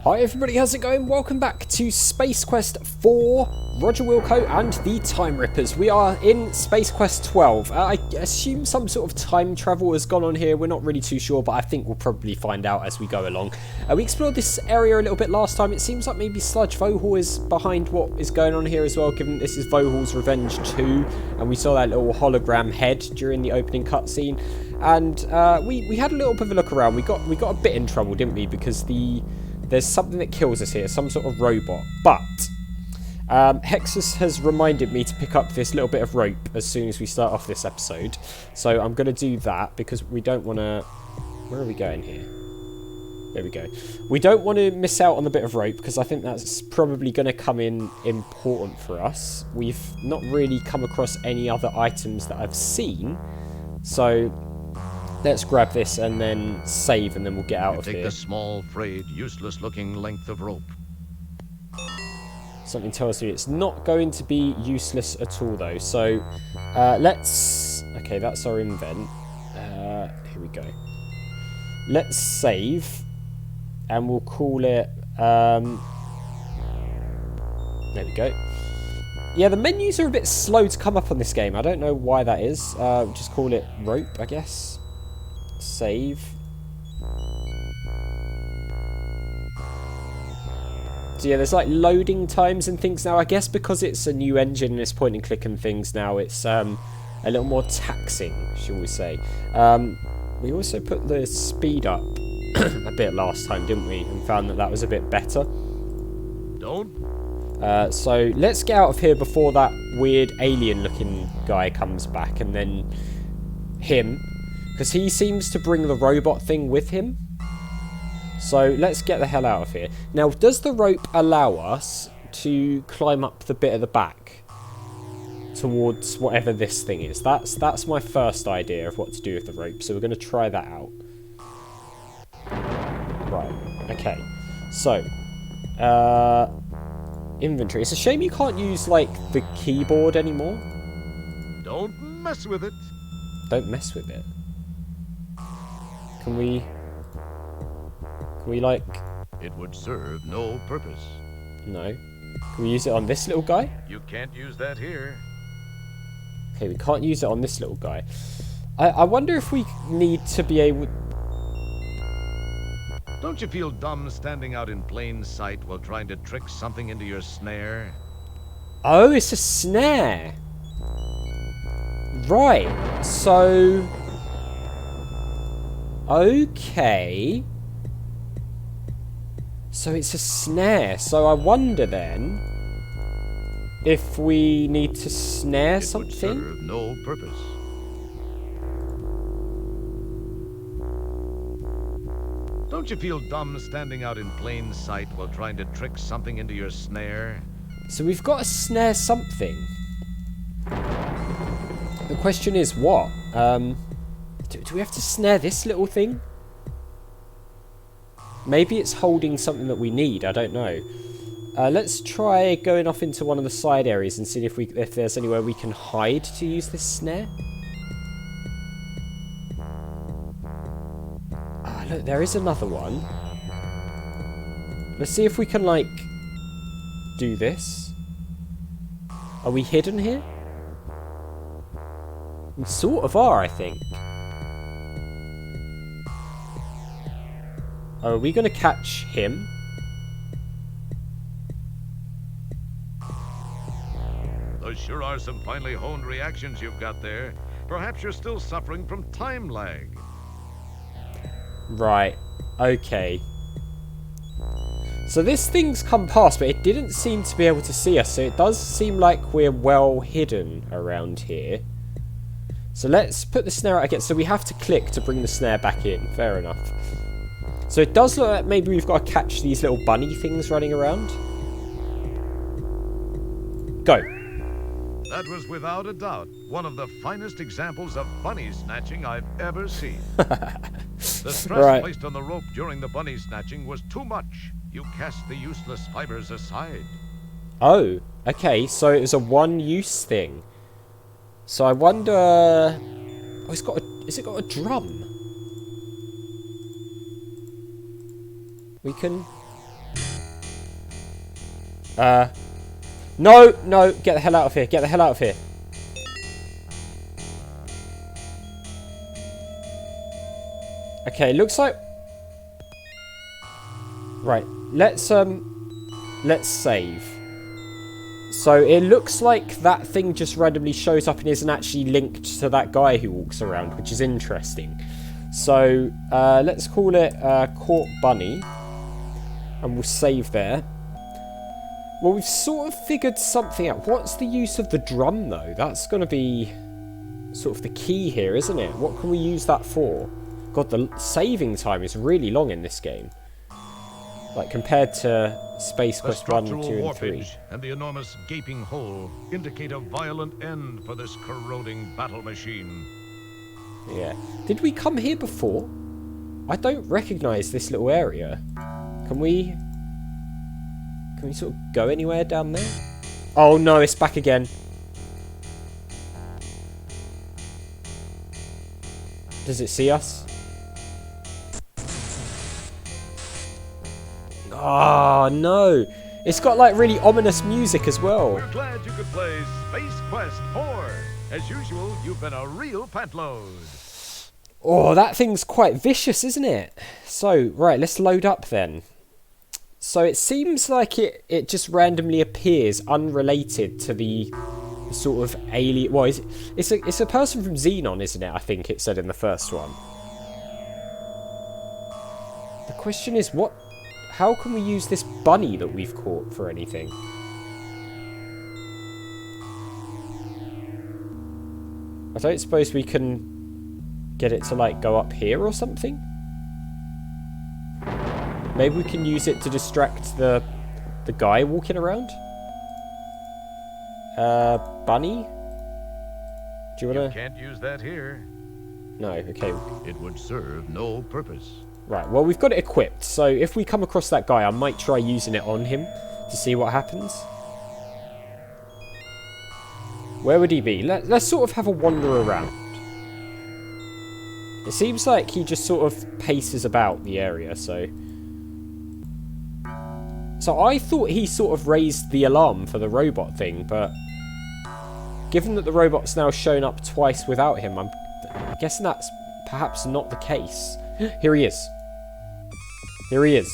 Hi everybody, how's it going? Welcome back to Space Quest 4, Roger Wilco and the Time Rippers. We are in Space Quest 12. I assume some sort of time travel has gone on here. We're not really too sure, but I think we'll probably find out as we go along. We explored this area a little bit last time. It seems like maybe Sludge Vohal is behind what is going on here as well, given this is Vohal's Revenge 2, and we saw that little hologram head during the opening cutscene. And we had a little bit of a look around. We got a bit in trouble, didn't we? Because there's something that kills us here, some sort of robot. But Hexus has reminded me to pick up this little bit of rope as soon as we start off this episode. So I'm going to do that because we don't want to... Where are we going here? There we go. We don't want to miss out on the bit of rope because I think that's probably going to come in important for us. We've not really come across any other items that I've seen. So... let's grab this and then save, and then we'll get out of here. Take the small, frayed, useless-looking length of rope. Something tells me it's not going to be useless at all, though. So, let's... Okay, that's our invent. Here we go. Let's save, and we'll call it... there we go. Yeah, the menus are a bit slow to come up on this game. I don't know why that is. Just call it rope, I guess. Save. So yeah, there's like loading times and things now. I guess because it's a new engine and it's point and click and things now, it's a little more taxing, shall we say. We also put the speed up a bit last time, didn't we? And found that was a bit better. So let's get out of here before that weird alien looking guy comes back, and then him. Because he seems to bring the robot thing with him. So let's get the hell out of here. Now, does the rope allow us to climb up the bit at the back towards whatever this thing is? That's my first idea of what to do with the rope. So we're going to try that out. Right. Okay. So, inventory. It's a shame you can't use, like, the keyboard anymore. Don't mess with it. Don't mess with it. Can we like... It would serve no purpose. No. Can we use it on this little guy? You can't use that here. Okay, we can't use it on this little guy. I wonder if we need to be able... Don't you feel dumb standing out in plain sight while trying to trick something into your snare? Oh, it's a snare. Right. So... okay. So it's a snare. So I wonder then if we need to snare something. It would serve no purpose. Don't you feel dumb standing out in plain sight while trying to trick something into your snare? So we've got to snare something. The question is what? Do we have to snare this little thing? Maybe it's holding something that we need. I don't know. Let's try going off into one of the side areas and see if there's anywhere we can hide to use this snare. Ah, look, there is another one. Let's see if we can, like, do this. Are we hidden here? We sort of are, I think. Oh, are we going to catch him? Those sure are some finely honed reactions you've got there. Perhaps you're still suffering from time lag. Right. Okay. So this thing's come past, but it didn't seem to be able to see us. So it does seem like we're well hidden around here. So let's put the snare out again. So we have to click to bring the snare back in. Fair enough. So it does look like maybe we've got to catch these little bunny things running around. Go. That was without a doubt one of the finest examples of bunny snatching I've ever seen. The stress placed on the rope during the bunny snatching was too much. You cast the useless fibers aside. Oh, okay. So it was a one-use thing. So I wonder... oh, it's got a... has it got a drum? We can... No, no, get the hell out of here. Get the hell out of here. Okay, looks like... Right, let's save. So it looks like that thing just randomly shows up and isn't actually linked to that guy who walks around, which is interesting. So let's call it Caught Bunny, and we'll save there. Well, we've sort of figured something out. What's the use of the drum, though? That's going to be sort of the key here, isn't it? What can we use that for? God, the saving time is really long in this game. Like, compared to Space Quest 1, 2, and 3. And the enormous gaping hole indicate a violent end for this corroding battle machine. Yeah. Did we come here before? I don't recognise this little area. Can we sort of go anywhere down there? Oh no, it's back again. Does it see us? Oh no. It's got like really ominous music as well. We're glad you could play Space Quest 4. As usual, you've been a real pantload. Oh, that thing's quite vicious, isn't it? So, right, let's load up then. So it seems like it just randomly appears unrelated to the sort of alien... Well, it's a person from Xenon, isn't it? I think it said in the first one. The question is, how can we use this bunny that we've caught for anything? I don't suppose we can get it to, like, go up here or something? Maybe we can use it to distract the guy walking around? Bunny? Do you wanna... You can't use that here. No, okay. It would serve no purpose. Right, well, we've got it equipped, so if we come across that guy, I might try using it on him to see what happens. Where would he be? Let's sort of have a wander around. It seems like he just sort of paces about the area, so... So I thought he sort of raised the alarm for the robot thing, but... Given that the robot's now shown up twice without him, I'm guessing that's perhaps not the case. Here he is. Here he is.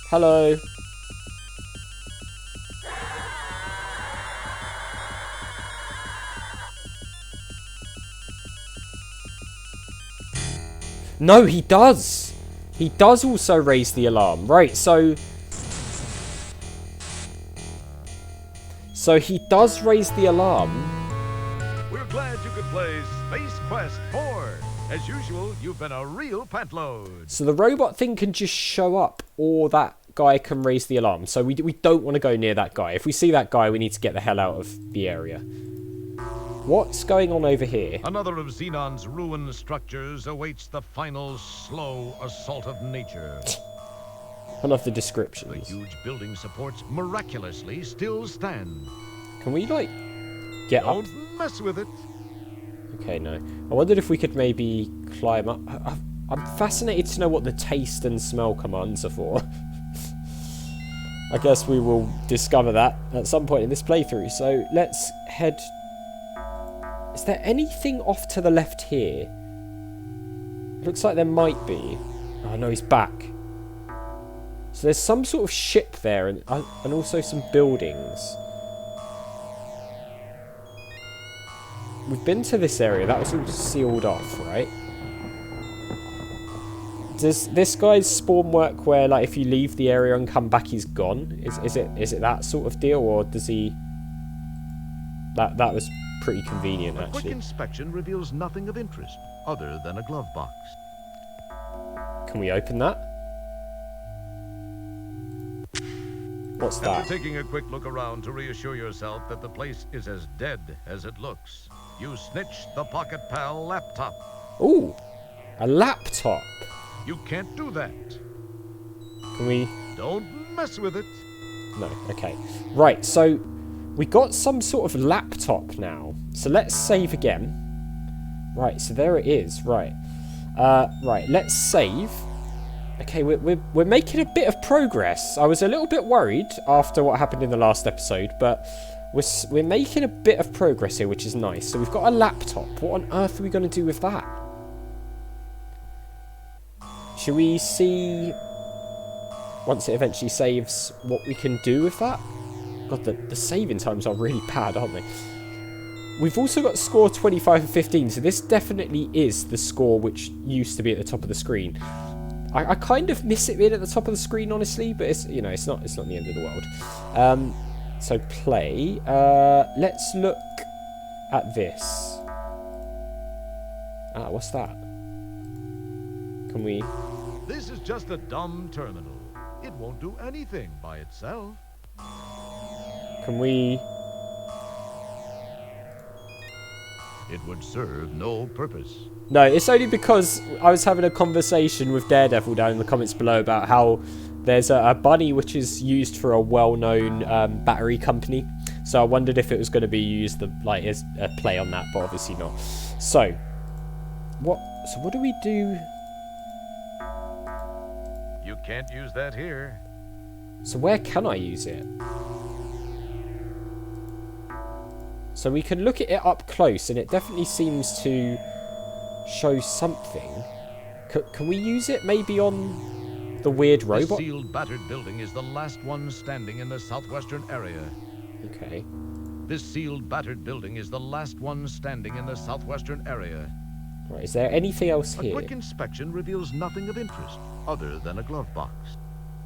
Hello. No, he does. He does also raise the alarm. Right, so he does raise the alarm. We're glad you could play Space Quest 4. As usual, you've been a real pantload. So the robot thing can just show up, or that guy can raise the alarm. So we don't want to go near that guy. If we see that guy, we need to get the hell out of the area. What's going on over here? Another of Xenon's ruined structures awaits the final slow assault of nature. I love the The descriptions. huge building supports miraculously still stand. Can we, like, get up? Don't mess with it. Okay, no. I wondered if we could maybe climb up. I'm fascinated to know what the taste and smell commands are for. I guess we will discover that at some point in this playthrough. So let's head... Is there anything off to the left here? Looks like there might be. Oh no, he's back. So there's some sort of ship there and also some buildings. We've been to this area. That was all sealed off, right? Does this guy's spawn work where, like, if you leave the area and come back, he's gone? Is it that sort of deal, or does he... That was pretty convenient, A quick actually. inspection reveals nothing of interest other than a glove box. Can we open that? What's that? After taking a quick look around to reassure yourself that the place is as dead as it looks, you snitched the Pocket Pal laptop. Ooh, a laptop. You can't do that. Can we... Don't mess with it. No, okay. Right, so we got some sort of laptop now. So let's save again. Right, so there it is. Right. Right, let's save. Okay, we're making a bit of progress. I was a little bit worried after what happened in the last episode, but we're making a bit of progress here, which is nice. So we've got a laptop. What on earth are we going to do with that? Should we see, once it eventually saves, what we can do with that? God, the saving times are really bad, aren't they? We've also got score 25 and 15, so this definitely is the score which used to be at the top of the screen. I kind of miss it being at the top of the screen, honestly, but it's, you know, it's not the end of the world. So play. Let's look at this. Ah, what's that? Can we? This is just a dumb terminal. It won't do anything by itself. Can we? It would serve no purpose. No, it's only because I was having a conversation with Daredevil down in the comments below about how there's a bunny which is used for a well-known battery company. So I wondered if it was going to be used like as a play on that, but obviously not. So what do we do? You can't use that here. So where can I use it? So we can look at it up close, and it definitely seems to show something. Can we use it maybe on the weird robot? The sealed battered building is the last one standing in the southwestern area. Okay. This sealed battered building is the last one standing in the southwestern area. Right, is there anything else A here? quick inspection reveals nothing of interest other than a glove box.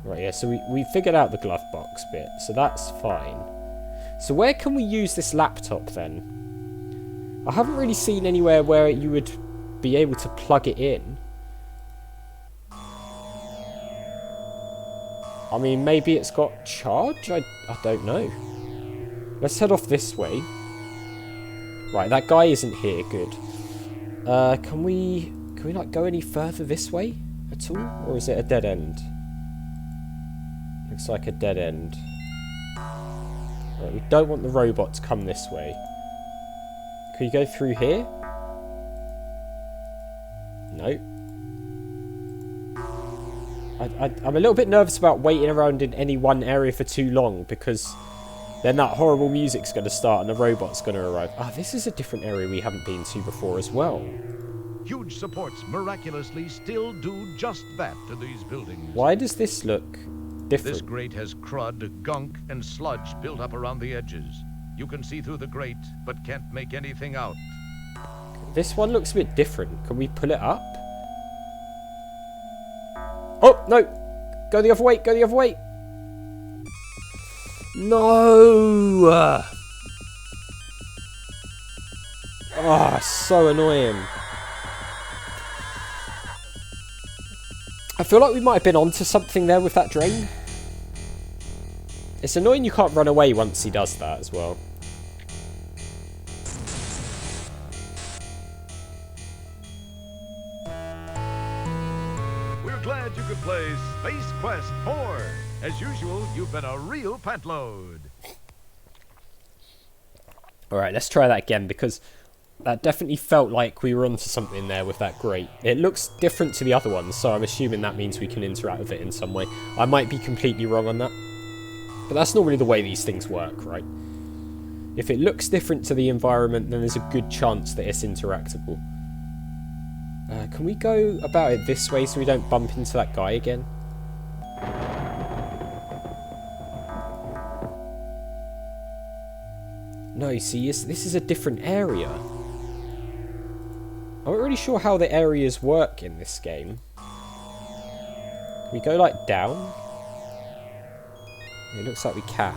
Right, yeah, so we figured out the glove box bit, so that's fine. So where can we use this laptop then? I haven't really seen anywhere where you would be able to plug it in. I mean, maybe it's got charge? I don't know. Let's head off this way. Right, that guy isn't here, good. Can we not go any further this way at all? Or is it a dead end? Looks like a dead end. Right, we don't want the robot to come this way. Can you go through here? No. I'm a little bit nervous about waiting around in any one area for too long, because then that horrible music's going to start and the robot's going to arrive. Ah, this is a different area we haven't been to before as well. Huge supports miraculously still do just that to these buildings. Why does this look different? This grate has crud, gunk, and sludge built up around the edges. You can see through the grate, but can't make anything out. This one looks a bit different. Can we pull it up? Oh, no! Go the other way, go the other way! No! Oh, so annoying. I feel like we might have been onto something there with that drain. It's annoying you can't run away once he does that as well. We're glad you could play Space Quest 4. As usual, you've been a real pantload. Alright, let's try that again, because that definitely felt like we were onto something there with that grate. It looks different to the other ones, so I'm assuming that means we can interact with it in some way. I might be completely wrong on that. But that's normally the way these things work, right? If it looks different to the environment, then there's a good chance that it's interactable. Can we go about it this way so we don't bump into that guy again? No, see, this is a different area. I'm not really sure how the areas work in this game. Can we go, like, down? It looks like we can.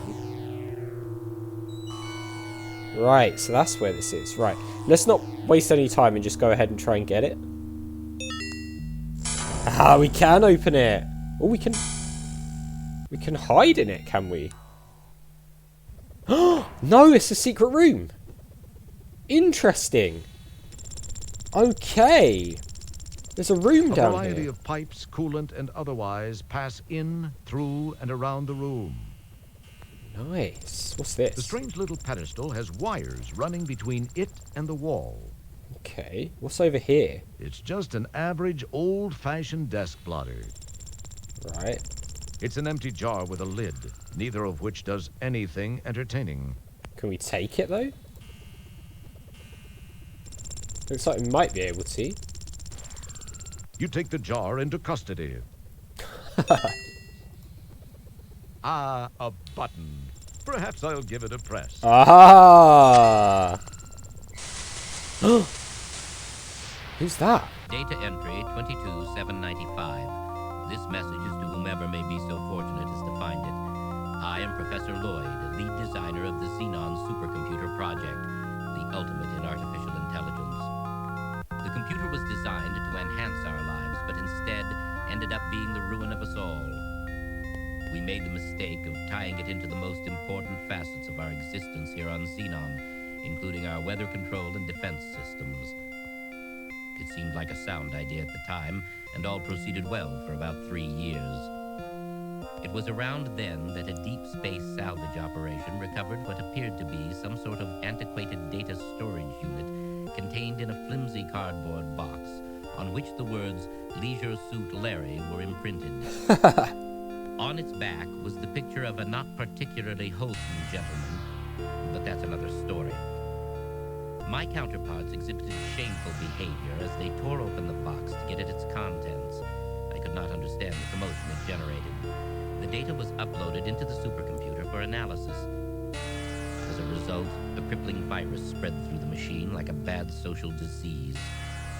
Right, so that's where this is. Right, let's not waste any time and just go ahead and try and get it. Ah, we can open it. Oh, we can hide in it, can we? No, it's a secret room. Interesting. Okay. There's a room down here. A variety of pipes, coolant, and otherwise pass in, through, and around the room. Nice. What's this? The strange little pedestal has wires running between it and the wall. Okay. What's over here? It's just an average old-fashioned desk blotter. Right. It's an empty jar with a lid, neither of which does anything entertaining. Can we take it, though? Looks like we might be able to. You take the jar into custody. Ah, a button. Perhaps I'll give it a press. Ah! Who's that? Data entry 22795. This message is to whomever may be so fortunate as to find it. I am Professor Lloyd, lead designer of the Xenon supercomputer project, the ultimate in artificial intelligence. The computer was designed to enhance our lives, but instead ended up being the ruin of us all. We made the mistake of tying it into the most important facets of our existence here on Xenon, including our weather control and defense systems. It seemed like a sound idea at the time, and all proceeded well for about 3 years. It was around then that a deep space salvage operation recovered what appeared to be some sort of antiquated data storage unit contained in a flimsy cardboard box on which the words "Leisure Suit Larry" were imprinted. On its back was the picture of a not particularly wholesome gentleman, but that's another story. My counterparts exhibited shameful behavior as they tore open the box to get at its contents. I could not understand the commotion it generated. The data was uploaded into the supercomputer for analysis. As a result, a crippling virus spread through the machine like a bad social disease.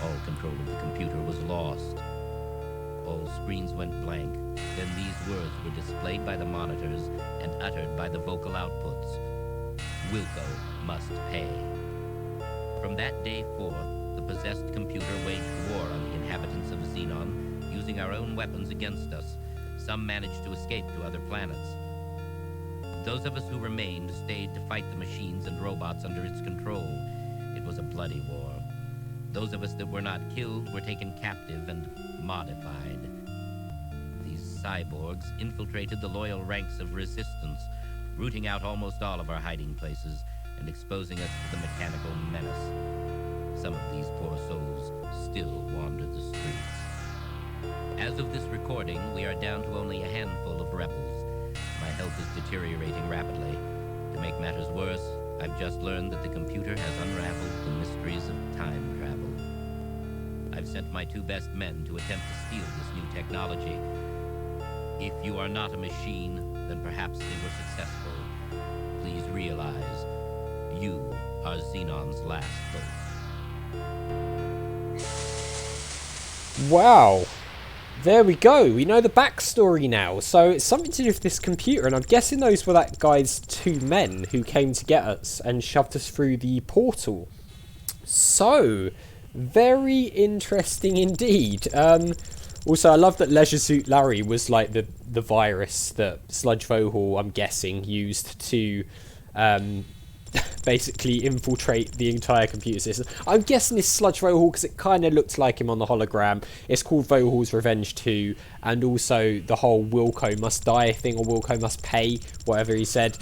All control of the computer was lost. All screens went blank. Then these words were displayed by the monitors and uttered by the vocal outputs. Wilco must pay. From that day forth, the possessed computer waged war on the inhabitants of Xenon, using our own weapons against us. Some managed to escape to other planets. Those of us who remained stayed to fight the machines and robots under its control. It was a bloody war. Those of us that were not killed were taken captive and modified. These cyborgs infiltrated the loyal ranks of resistance, rooting out almost all of our hiding places and exposing us to the mechanical menace. Some of these poor souls still wander the streets. As of this recording, we are down to only a handful of rebels. My health is deteriorating rapidly. To make matters worse, I've just learned that the computer has unraveled the mysteries of time travel. I've sent my 2 best men to attempt to steal this new technology. If you are not a machine, then perhaps they were successful. Please realize, you are Xenon's last hope. Wow. There we go. We know the backstory now. So it's something to do with this computer, and I'm guessing those were that guy's 2 men who came to get us and shoved us through the portal. So, very interesting indeed. Also, I love that Leisure Suit Larry was like the virus that Sludge Vohal, I'm guessing, used to basically infiltrate the entire computer system. I'm guessing it's Sludge Vohal because it kind of looked like him on the hologram. It's called Vohal's Revenge 2, and also the whole Wilco must die thing, or Wilco must pay, whatever he said.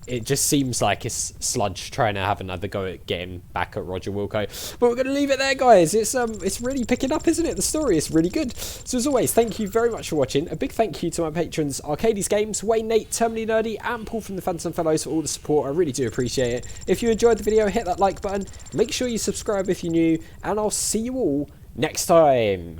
It just seems like it's Sludge trying to have another go at getting back at Roger Wilco. But we're going to leave it there, guys. It's really picking up, isn't it? The story is really good. So as always, thank you very much for watching. A big thank you to my patrons, Arcades Games, Wayne, Nate, Terminally Nerdy, and Paul from the Phantom Fellows for all the support. I really do appreciate it. If you enjoyed the video, hit that like button. Make sure you subscribe if you're new, and I'll see you all next time.